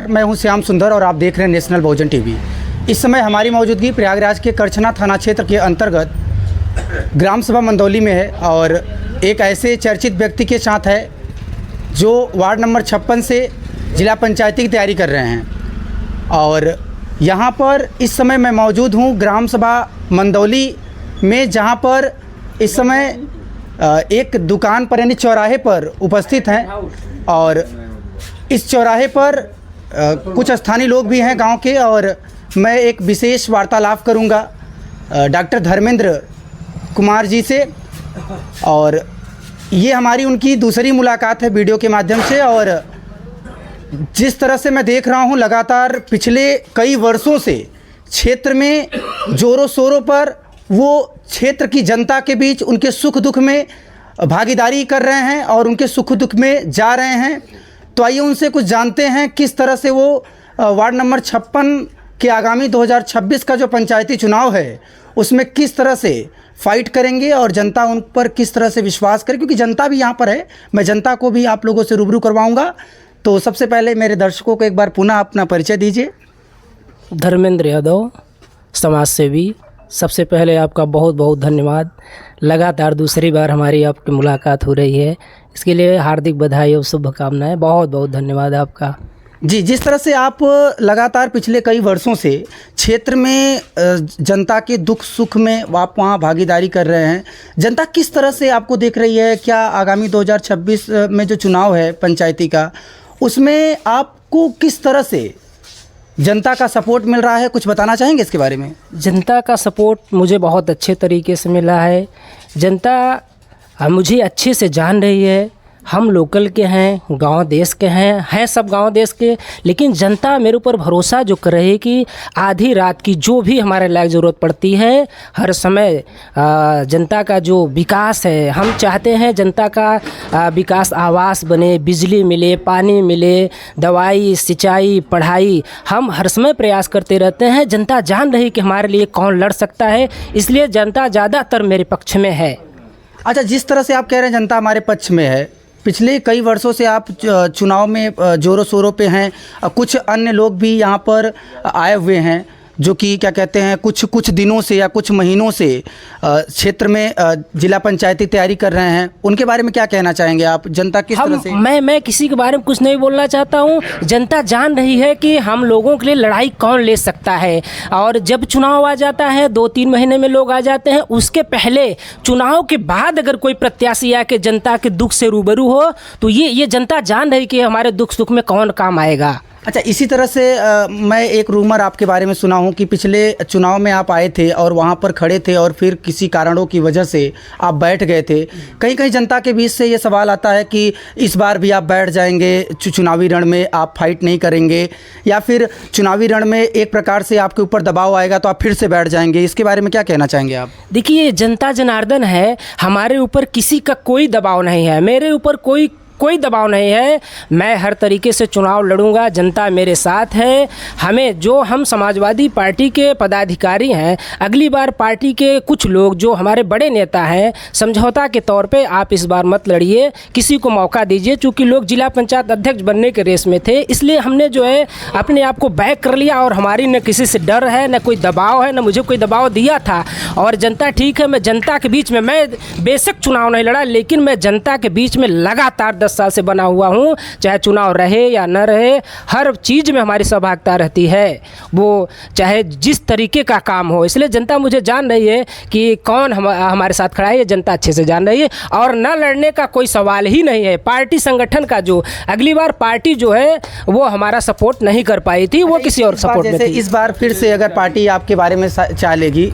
मैं हूं श्याम सुंदर और आप देख रहे हैं नेशनल बहुजन टीवी। इस समय हमारी मौजूदगी प्रयागराज के करछना थाना क्षेत्र के अंतर्गत ग्राम सभा मंदौली में है और एक ऐसे चर्चित व्यक्ति के साथ है जो वार्ड नंबर 56 से जिला पंचायती की तैयारी कर रहे हैं। और यहाँ पर इस समय मैं मौजूद हूँ ग्राम सभा मंदौली में, जहाँ पर इस समय एक दुकान पर यानी चौराहे पर उपस्थित हैं और इस चौराहे पर कुछ स्थानीय लोग भी हैं गांव के, और मैं एक विशेष वार्तालाप करूंगा डॉक्टर धर्मेंद्र कुमार जी से। और ये हमारी उनकी दूसरी मुलाकात है वीडियो के माध्यम से। और जिस तरह से मैं देख रहा हूं लगातार पिछले कई वर्षों से क्षेत्र में ज़ोरों शोरों पर वो क्षेत्र की जनता के बीच उनके सुख दुख में भागीदारी कर रहे हैं और उनके सुख दुख में जा रहे हैं। तो आइए उनसे कुछ जानते हैं किस तरह से वो वार्ड नंबर 56 के आगामी 2026 का जो पंचायती चुनाव है उसमें किस तरह से फाइट करेंगे और जनता उन पर किस तरह से विश्वास करे, क्योंकि जनता भी यहाँ पर है। मैं जनता को भी आप लोगों से रूबरू करवाऊँगा। तो सबसे पहले मेरे दर्शकों को एक बार पुनः अपना परिचय दीजिए। धर्मेंद्र यादव, समाज सेवी। सबसे पहले आपका बहुत बहुत धन्यवाद। लगातार दूसरी बार हमारी आपकी मुलाकात हो रही है, इसके लिए हार्दिक बधाई और शुभकामनाएं। बहुत बहुत धन्यवाद आपका। जी, जिस तरह से आप लगातार पिछले कई वर्षों से क्षेत्र में जनता के दुख सुख में आप वहाँ भागीदारी कर रहे हैं, जनता किस तरह से आपको देख रही है? क्या आगामी 2026 में जो चुनाव है पंचायती का, उसमें आपको किस तरह से जनता का सपोर्ट मिल रहा है? कुछ बताना चाहेंगे इसके बारे में? जनता का सपोर्ट मुझे बहुत अच्छे तरीके से मिला है। जनता मुझे अच्छे से जान रही है। हम लोकल के हैं, गांव देश के हैं सब गांव देश के, लेकिन जनता मेरे ऊपर भरोसा जो कर रही है कि आधी रात की जो भी हमारे लायक ज़रूरत पड़ती है, हर समय जनता का जो विकास है, हम चाहते हैं जनता का विकास, आवास बने, बिजली मिले, पानी मिले, दवाई, सिंचाई, पढ़ाई, हम हर समय प्रयास करते रहते हैं। जनता जान रही कि हमारे लिए कौन लड़ सकता है, इसलिए जनता ज़्यादातर मेरे पक्ष में है। अच्छा, जिस तरह से आप कह रहे हैं जनता हमारे पक्ष में है, पिछले कई वर्षों से आप चुनाव में ज़ोरों शोरों पे हैं। कुछ अन्य लोग भी यहाँ पर आए हुए हैं जो कि क्या कहते हैं कुछ दिनों से या कुछ महीनों से क्षेत्र में जिला पंचायती तैयारी कर रहे हैं। उनके बारे में क्या कहना चाहेंगे आप? जनता किस तरह से? मैं किसी के बारे में कुछ नहीं बोलना चाहता हूँ। जनता जान रही है कि हम लोगों के लिए लड़ाई कौन ले सकता है। और जब चुनाव आ जाता है, 2-3 महीने में लोग आ जाते हैं, उसके पहले चुनाव के बाद अगर कोई प्रत्याशी आके जनता के दुख से रूबरू हो तो ये जनता जान रही कि हमारे दुख सुख में कौन काम आएगा। अच्छा, इसी तरह से मैं एक रूमर आपके बारे में सुना हूँ कि पिछले चुनाव में आप आए थे और वहाँ पर खड़े थे और फिर किसी कारणों की वजह से आप बैठ गए थे। कहीं जनता के बीच से ये सवाल आता है कि इस बार भी आप बैठ जाएंगे, चुनावी रण में आप फाइट नहीं करेंगे, या फिर चुनावी रण में एक प्रकार से आपके ऊपर दबाव आएगा तो आप फिर से बैठ जाएंगे। इसके बारे में क्या कहना चाहेंगे आप? देखिए, जनता जनार्दन है, हमारे ऊपर किसी का कोई दबाव नहीं है, मेरे ऊपर कोई दबाव नहीं है। मैं हर तरीके से चुनाव लड़ूंगा, जनता मेरे साथ है। हम समाजवादी पार्टी के पदाधिकारी हैं, अगली बार पार्टी के कुछ लोग जो हमारे बड़े नेता हैं, समझौता के तौर पे आप इस बार मत लड़िए, किसी को मौका दीजिए। चूँकि लोग जिला पंचायत अध्यक्ष बनने के रेस में थे, इसलिए हमने जो है अपने आप को बैक कर लिया और हमारी न किसी से डर है, न कोई दबाव है, न मुझे कोई दबाव दिया था। और जनता ठीक है, मैं जनता के बीच में, मैं बेशक चुनाव नहीं लड़ा, लेकिन मैं जनता के बीच में लगातार 10 साल से बना हुआ हूँ। चाहे चुनाव रहे या न रहे, हर चीज़ में हमारी सहभागिता रहती है, वो चाहे जिस तरीके का काम हो। इसलिए जनता मुझे जान रही है कि कौन हमारे साथ खड़ा है, ये जनता अच्छे से जान रही है। और न लड़ने का कोई सवाल ही नहीं है। पार्टी संगठन का जो अगली बार पार्टी जो है वो हमारा सपोर्ट नहीं कर पाई थी, वो किसी और सपोर्ट में थी। इस बार फिर से अगर पार्टी आपके बारे में चाह लेगी,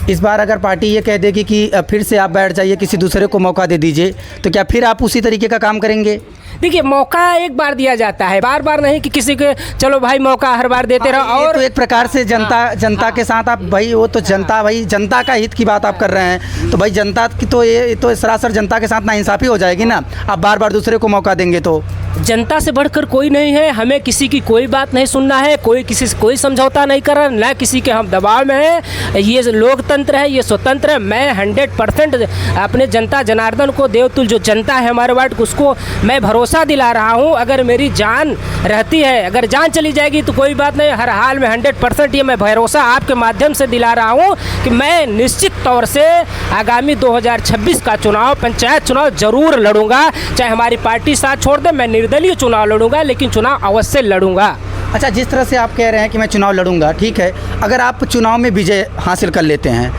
इस बार अगर पार्टी ये कह देगी कि फिर से आप बैठ जाइए, किसी दूसरे को मौका दे दीजिए, तो क्या फिर आप उसी तरीके का काम करेंगे? देखिए, मौका एक बार दिया जाता है, बार बार नहीं कि किसी के चलो भाई मौका हर बार देते रहो। और तो एक प्रकार से जनता के साथ आप भाई, वो तो जनता का हित की बात आप कर रहे हैं, तो भाई जनता की तो ये तो सरासर जनता के साथ नाइंसाफ़ी हो जाएगी ना। आप बार बार दूसरे को मौका देंगे तो जनता से बढ़कर कोई नहीं है। हमें किसी की कोई बात नहीं सुनना है, कोई किसी से कोई समझौता नहीं कर रहा, न किसी के हम दबाव में हैं। ये लोकतंत्र लोकतंत्र है, ये स्वतंत्र है। मैं 100% अपने जनता जनार्दन को, देवतुल जो जनता है हमारे वार्ड को, उसको मैं भरोसा दिला रहा हूँ। अगर मेरी जान रहती है, अगर जान चली जाएगी तो कोई बात नहीं, हर हाल में 100% ये मैं भरोसा आपके माध्यम से दिला रहा हूँ कि मैं निश्चित तौर से आगामी 2026 का चुनाव, पंचायत चुनाव ज़रूर लड़ूंगा। चाहे हमारी पार्टी साथ छोड़ दे, मैं निर्दलीय चुनाव लड़ूंगा, लेकिन चुनाव अवश्य लड़ूंगा। अच्छा, जिस तरह से आप कह रहे हैं कि मैं चुनाव लड़ूंगा, ठीक है, अगर आप चुनाव में विजय हासिल कर लेते हैं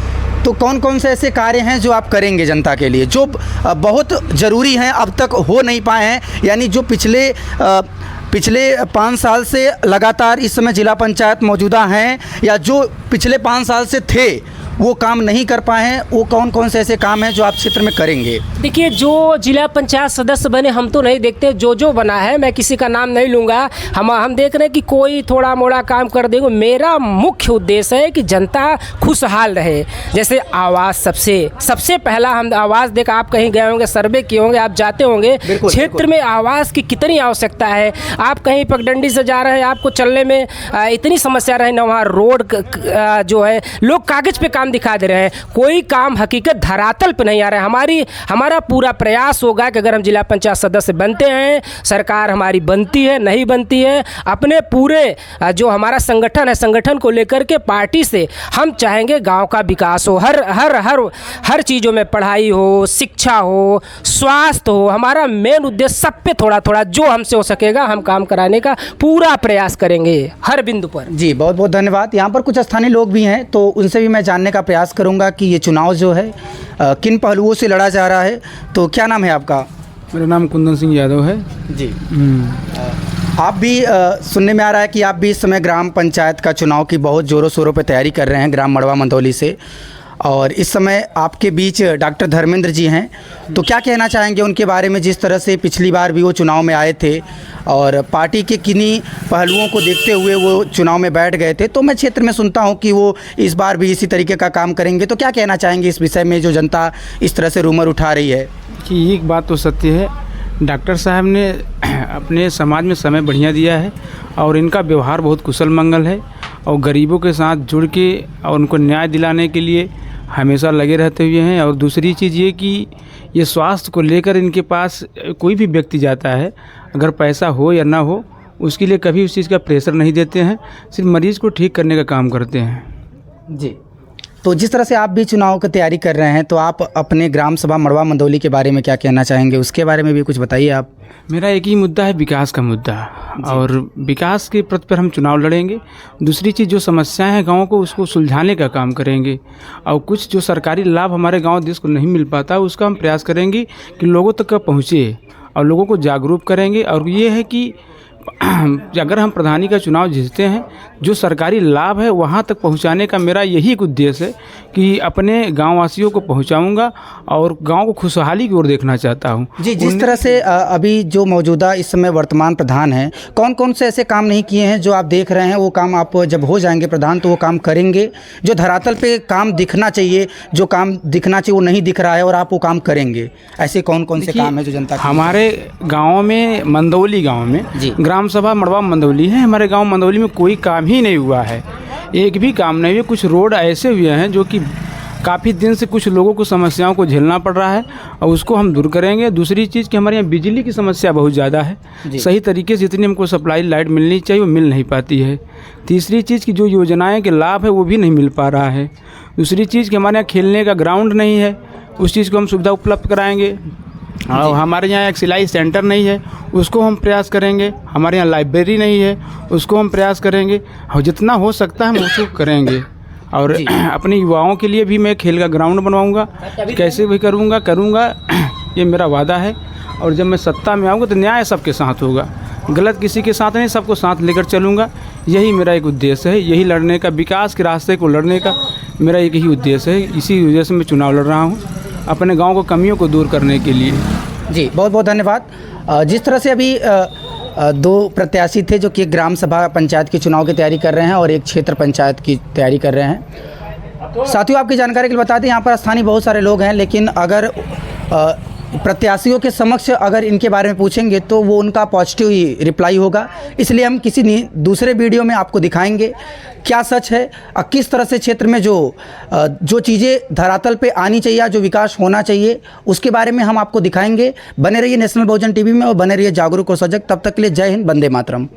तो कौन कौन से ऐसे कार्य हैं जो आप करेंगे जनता के लिए, जो बहुत ज़रूरी हैं, अब तक हो नहीं पाए हैं, यानी जो पिछले 5 साल से लगातार इस समय जिला पंचायत मौजूदा हैं, या जो पिछले 5 साल से थे वो काम नहीं कर पाए हैं, वो कौन कौन से ऐसे काम हैं जो आप क्षेत्र में करेंगे? देखिए, जो जिला पंचायत सदस्य बने हम तो नहीं देखते, जो बना है, मैं किसी का नाम नहीं लूँगा, हम देख रहे हैं कि कोई थोड़ा मोड़ा काम कर देंगे। मेरा मुख्य उद्देश्य है कि जनता खुशहाल रहे। जैसे आवास, सबसे पहला हम आवास देकर, आप कहीं गए होंगे, सर्वे किए होंगे, आप जाते होंगे, क्षेत्र में आवास की कितनी आवश्यकता है। आप कहीं पगडंडी से जा रहे हैं, आपको चलने में इतनी समस्या रहे ना, वहाँ रोड जो है, लोग कागज़ पे काम दिखा दे रहे हैं, कोई काम हकीकत धरातल पे नहीं आ रहा है। हमारा पूरा प्रयास होगा कि अगर हम जिला पंचायत सदस्य बनते हैं, सरकार हमारी बनती है नहीं बनती है, अपने पूरे जो हमारा संगठन है, संगठन को लेकर के पार्टी से हम चाहेंगे गांव का विकास हो, हर चीज़ों में, पढ़ाई हो, शिक्षा हो, स्वास्थ्य हो। हमारा मेन उद्देश्य सब पे थोड़ा थोड़ा जो हमसे हो सकेगा हम काम कराने का पूरा प्रयास करेंगे हर बिंदु पर। जी, बहुत बहुत धन्यवाद। यहाँ पर कुछ स्थानीय लोग भी हैं, तो उनसे भी मैं जानने का प्रयास करूंगा कि ये चुनाव जो है किन पहलुओं से लड़ा जा रहा है। तो क्या नाम है आपका? मेरा नाम कुंदन सिंह यादव है जी। आप भी सुनने में आ रहा है कि आप भी इस समय ग्राम पंचायत का चुनाव की बहुत ज़ोरों शोरों पर तैयारी कर रहे हैं ग्राम मड़वा मंदौली से, और इस समय आपके बीच डॉक्टर धर्मेंद्र जी हैं। तो क्या कहना चाहेंगे उनके बारे में, जिस तरह से पिछली बार भी वो चुनाव में आए थे और पार्टी के किन्हीं पहलुओं को देखते हुए वो चुनाव में बैठ गए थे, तो मैं क्षेत्र में सुनता हूं कि वो इस बार भी इसी तरीके का काम करेंगे। तो क्या कहना चाहेंगे इस विषय में, जो जनता इस तरह से रूमर उठा रही है? कि एक बात तो सत्य है, डॉक्टर साहब ने अपने समाज में समय बढ़िया दिया है और इनका व्यवहार बहुत कुशल मंगल है, और गरीबों के साथ जुड़ के और उनको न्याय दिलाने के लिए हमेशा लगे रहते हुए हैं। और दूसरी चीज़ ये कि ये स्वास्थ्य को लेकर इनके पास कोई भी व्यक्ति जाता है, अगर पैसा हो या ना हो, उसके लिए कभी उस चीज़ का प्रेशर नहीं देते हैं, सिर्फ मरीज़ को ठीक करने का काम करते हैं। जी, तो जिस तरह से आप भी चुनाव की तैयारी कर रहे हैं, तो आप अपने ग्राम सभा मड़वा मंदौली के बारे में क्या कहना चाहेंगे, उसके बारे में भी कुछ बताइए आप। मेरा एक ही मुद्दा है, विकास का मुद्दा, और विकास के प्रति पर हम चुनाव लड़ेंगे। दूसरी चीज़, जो समस्याएं हैं गाँव को, उसको सुलझाने का काम करेंगे, और कुछ जो सरकारी लाभ हमारे गाँव देश को नहीं मिल पाता, उसका हम प्रयास करेंगे कि लोगों तक का पहुँचे और लोगों को जागरूक करेंगे। और ये है कि अगर हम प्रधानी का चुनाव जीतते हैं, जो सरकारी लाभ है वहाँ तक पहुँचाने का मेरा यही एक उद्देश्य है कि अपने गाँववासियों को पहुँचाऊँगा और गाँव को खुशहाली की ओर देखना चाहता हूँ। जी, जिस तरह से अभी जो मौजूदा इस समय वर्तमान प्रधान हैं, कौन कौन से ऐसे काम नहीं किए हैं जो आप देख रहे हैं, वो काम आप जब हो जाएंगे प्रधान तो वो काम करेंगे, जो धरातल पे काम दिखना चाहिए, जो काम दिखना चाहिए वो नहीं दिख रहा है और आप वो काम करेंगे, ऐसे कौन कौन से काम है जो जनता? हमारे गाँव में, मंदौली गाँव में ग्राम सभा मड़वा मंदौली है, हमारे गांव मंदौली में कोई काम ही नहीं हुआ है, एक भी काम नहीं हुआ। कुछ रोड ऐसे हुए हैं जो कि काफ़ी दिन से कुछ लोगों को समस्याओं को झेलना पड़ रहा है, और उसको हम दूर करेंगे। दूसरी चीज़ कि हमारे यहाँ बिजली की समस्या बहुत ज़्यादा है, सही तरीके से जितनी हमको सप्लाई लाइट मिलनी चाहिए वो मिल नहीं पाती है। तीसरी चीज़ की जो योजनाएँ के लाभ है वो भी नहीं मिल पा रहा है। दूसरी चीज़ कि हमारे यहाँ खेलने का ग्राउंड नहीं है, उस चीज़ को हम सुविधा उपलब्ध कराएँगे। और हमारे यहाँ एक सिलाई सेंटर नहीं है, उसको हम प्रयास करेंगे। हमारे यहाँ लाइब्रेरी नहीं है, उसको हम प्रयास करेंगे, और जितना हो सकता है हम उसको करेंगे। और अपने युवाओं के लिए भी मैं खेल का ग्राउंड बनवाऊँगा, कैसे भी करूँगा, ये मेरा वादा है। और जब मैं सत्ता में आऊँगा तो न्याय सबके साथ होगा, गलत किसी के साथ नहीं, सबको साथ लेकर चलूँगा। यही मेरा एक उद्देश्य है, यही लड़ने का, विकास के रास्ते को लड़ने का मेरा एक ही उद्देश्य है। इसी वजह से मैं चुनाव लड़ रहा हूँ, अपने गांव को कमियों को दूर करने के लिए। जी, बहुत बहुत धन्यवाद। जिस तरह से अभी 2 प्रत्याशी थे जो कि ग्राम सभा पंचायत के चुनाव की तैयारी कर रहे हैं और एक क्षेत्र पंचायत की तैयारी कर रहे हैं। साथियों, आपकी जानकारी के लिए बता दें, यहाँ पर स्थानीय बहुत सारे लोग हैं, लेकिन अगर प्रत्याशियों के समक्ष अगर इनके बारे में पूछेंगे तो वो उनका पॉजिटिव ही रिप्लाई होगा। इसलिए हम किसी दूसरे वीडियो में आपको दिखाएंगे क्या सच है और किस तरह से क्षेत्र में जो चीज़ें धरातल पे आनी चाहिए, जो विकास होना चाहिए, उसके बारे में हम आपको दिखाएंगे। बने रहिए नेशनल बहुजन टीवी में और बने रहिए जागरूक और सजग। तब तक के लिए जय हिंद, वंदे मातरम।